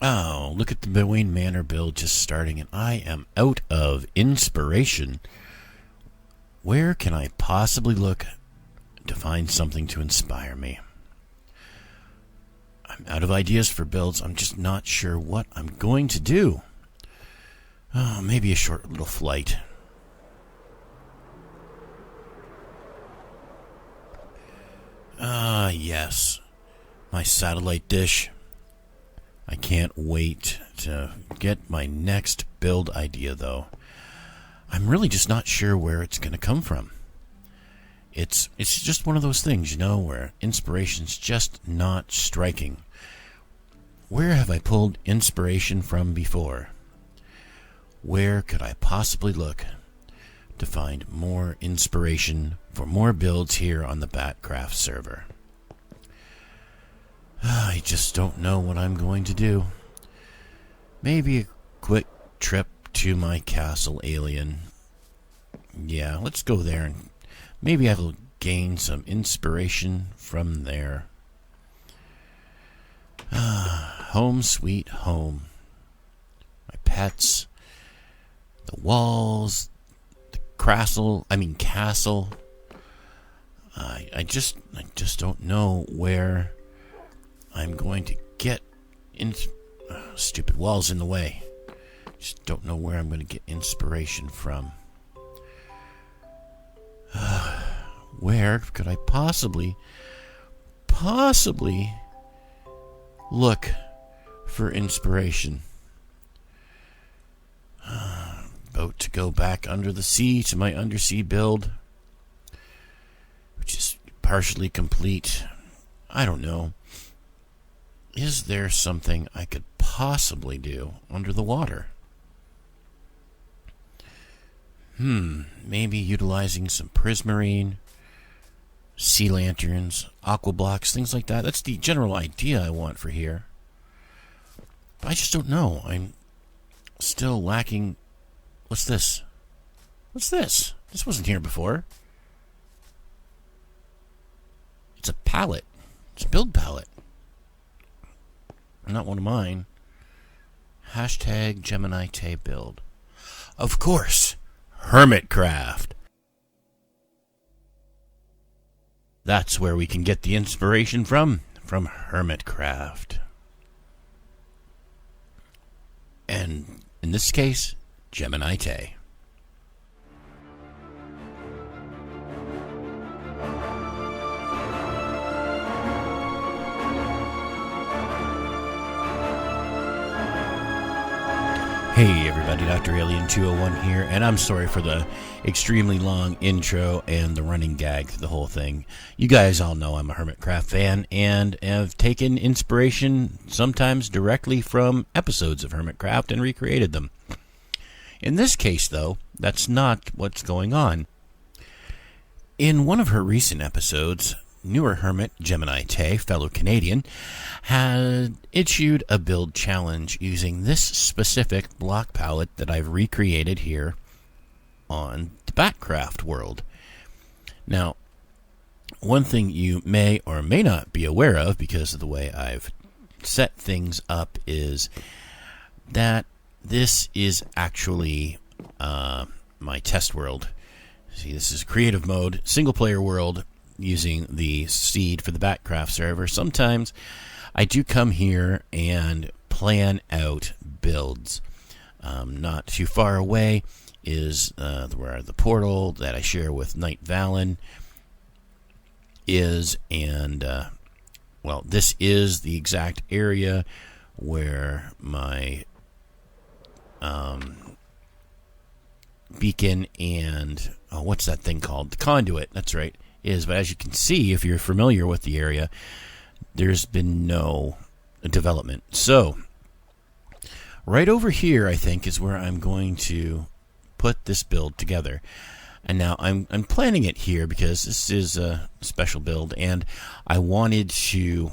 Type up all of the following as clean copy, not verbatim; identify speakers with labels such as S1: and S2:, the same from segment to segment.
S1: Oh, look at the Wayne Manor build just starting, and I am out of inspiration. Where can I possibly look to find something to inspire me? I'm out of ideas for builds. I'm just not sure what I'm going to do. Oh, maybe a short little flight. Yes. My satellite dish. I can't wait to get my next build idea, though. I'm really just not sure where it's going to come from. It's just one of those things, where inspiration's just not striking. Where have I pulled inspiration from before? Where could I possibly look to find more inspiration for more builds here on the Batcraft server? I just don't know what I'm going to do. Maybe a quick trip to my castle alien. Yeah, let's go there and maybe I will gain some inspiration from there. Home sweet home. My pets, the walls, the castle. I just don't know where I'm going to get stupid walls in the way. Just don't know where I'm going to get inspiration from. Where could I possibly look for inspiration? About to go back under the sea to my undersea build, which is partially complete. I don't know. Is there something I could possibly do under the water? Maybe utilizing some prismarine, sea lanterns, aqua blocks, things like that. That's the general idea I want for here. But I just don't know. I'm still lacking. What's this? What's this? This wasn't here before. It's a palette. It's a build palette. Not one of mine. Hashtag Gemini Tay build. Of course, Hermitcraft. That's where we can get the inspiration from Hermitcraft. And in this case, Gemini Tay. Hey everybody, Dr. Alien 201 here, and I'm sorry for the extremely long intro and the running gag through the whole thing. You guys all know I'm a Hermitcraft fan and have taken inspiration sometimes directly from episodes of Hermitcraft and recreated them. In this case, though, that's not what's going on. In one of her recent episodes, newer hermit Gemini Tay, fellow Canadian, had issued a build challenge using this specific block palette that I've recreated here on the Batcraft world. Now, one thing you may or may not be aware of because of the way I've set things up is that this is actually my test world. See, this is creative mode, single player world, using the seed for the Batcraft server. Sometimes I do come here and plan out builds. Not too far away is where the portal that I share with Knight Valen is, and well, this is the exact area where my beacon and what's that thing called? The conduit. That's right. Is, but as you can see, if you're familiar with the area, there's been no development. So right over here, I think, is where I'm going to put this build together. And now I'm planning it here because this is a special build, and I wanted to,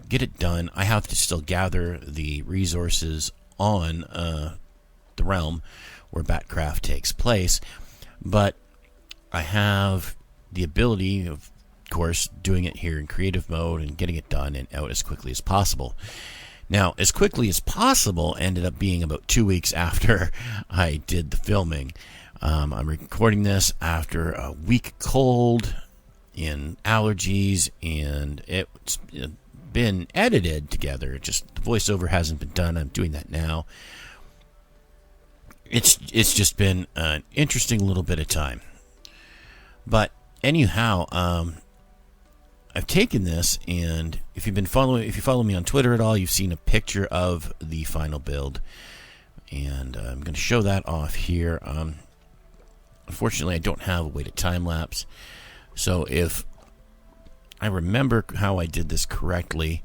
S1: get it done. I have to still gather the resources on the realm where Batcraft takes place, but I have the ability, of course, doing it here in creative mode and getting it done and out as quickly as possible. Now, as quickly as possible ended up being about 2 weeks after I did the filming. I'm recording this after a week cold in allergies, and it's been edited together. Just the voiceover hasn't been done. I'm doing that now. It's just been an interesting little bit of time. But anyhow, I've taken this, and if you follow me on Twitter at all, you've seen a picture of the final build, and I'm going to show that off here. Unfortunately, I don't have a way to time lapse, so if I remember how I did this correctly,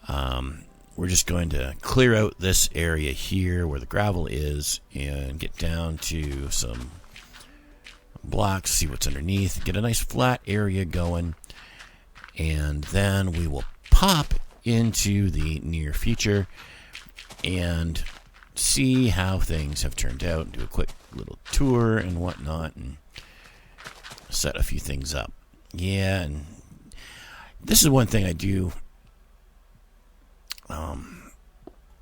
S1: we're just going to clear out this area here where the gravel is and get down to some blocks, see what's underneath, get a nice flat area going, and then we will pop into the near future and see how things have turned out, do a quick little tour and whatnot, and set a few things up. Yeah, and this is one thing I do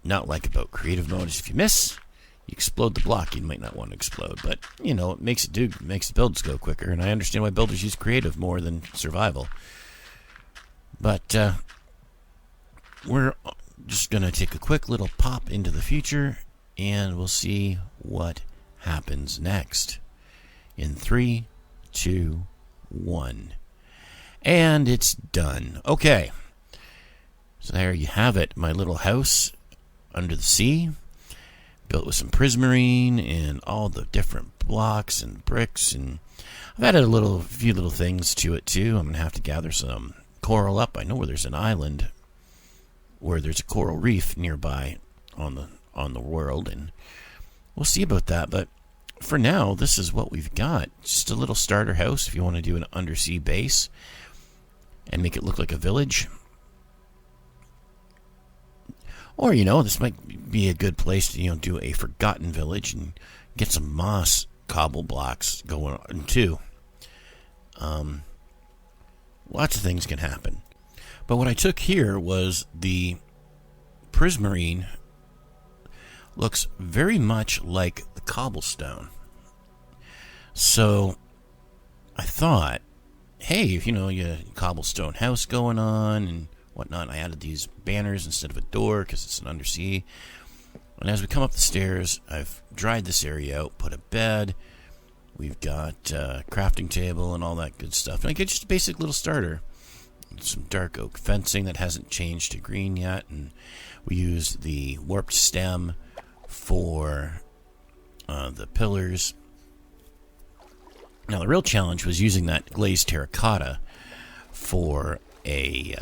S1: not like about creative mode is if you miss, you explode the block you might not want to explode, but it makes the builds go quicker, and I understand why builders use creative more than survival. But we're just going to take a quick little pop into the future, and we'll see what happens next. In 3, 2, 1. And it's done. Okay. So there you have it. My little house under the sea, built with some prismarine and all the different blocks and bricks. And I've added a few little things to it too. I'm going to have to gather some coral up. I know where there's an island where there's a coral reef nearby on the world, and we'll see about that. But for now, this is what we've got. Just a little starter house if you want to do an undersea base and make it look like a village. Or, this might be a good place to, do a forgotten village and get some moss cobble blocks going on too. Lots of things can happen. But what I took here was the prismarine looks very much like the cobblestone. So I thought, hey, if you cobblestone house going on and whatnot, I added these banners instead of a door because it's an undersea. And as we come up the stairs, I've dried this area out, put a bed. We've got a crafting table and all that good stuff. And I get just a basic little starter. Some dark oak fencing that hasn't changed to green yet. And we use the warped stem for the pillars. Now, the real challenge was using that glazed terracotta for a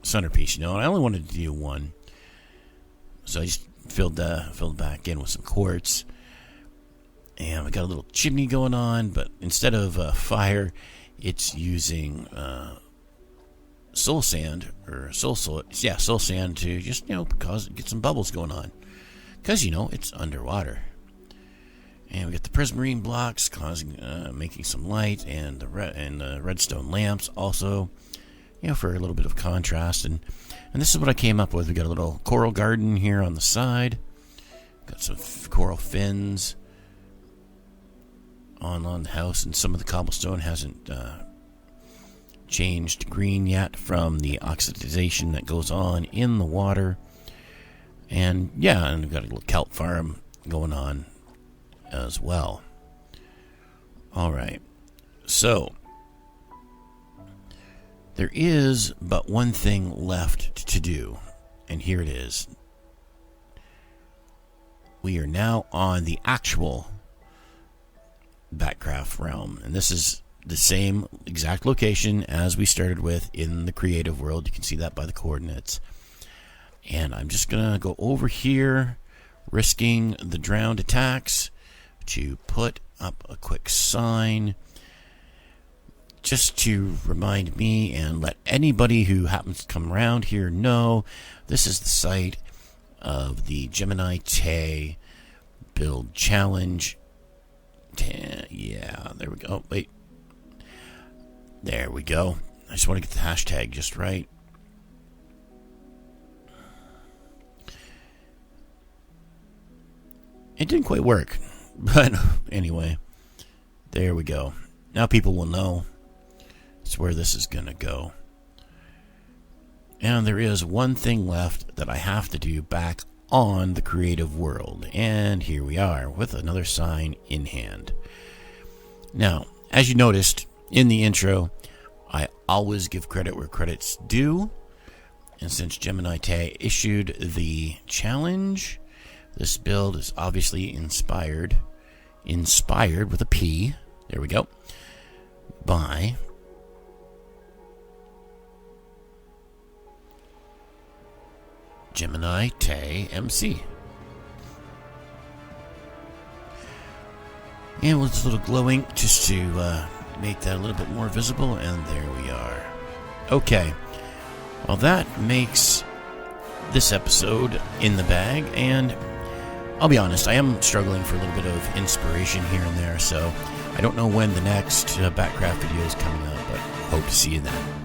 S1: centerpiece. And I only wanted to do one. So I just filled back in with some quartz. And we got a little chimney going on, but instead of fire, it's using soul sand soul sand to just get some bubbles going on, because it's underwater. And we got the prismarine blocks making some light, and the redstone lamps also, for a little bit of contrast. And this is what I came up with. We got a little coral garden here on the side. Got some coral fins on the house, and some of the cobblestone hasn't changed green yet from the oxidization that goes on in the water. And and we've got a little kelp farm going on as well. Alright, so there is but one thing left to do, and here it is. We are now on the actual Batcraft realm, and this is the same exact location as we started with in the creative world. You can see that by the coordinates. And I'm just gonna go over here, risking the drowned attacks, to put up a quick sign just to remind me and let anybody who happens to come around here know this is the site of the Gemini Tay build challenge. Yeah, there we go. Oh, wait. There we go. I just want to get the hashtag just right. It didn't quite work. But anyway, there we go. Now people will know it's where this is going to go. And there is one thing left that I have to do back on the creative world. And here we are with another sign in hand. Now, as you noticed in the intro, I always give credit where credit's due. And since Gemini Tay issued the challenge, this build is obviously inspired with a P, there we go, by Gemini Tay MC. And with a little glowing just to make that a little bit more visible, and there we are. Okay, well that makes this episode in the bag, and I'll be honest, I am struggling for a little bit of inspiration here and there, so I don't know when the next Batcraft video is coming up, but hope to see you then.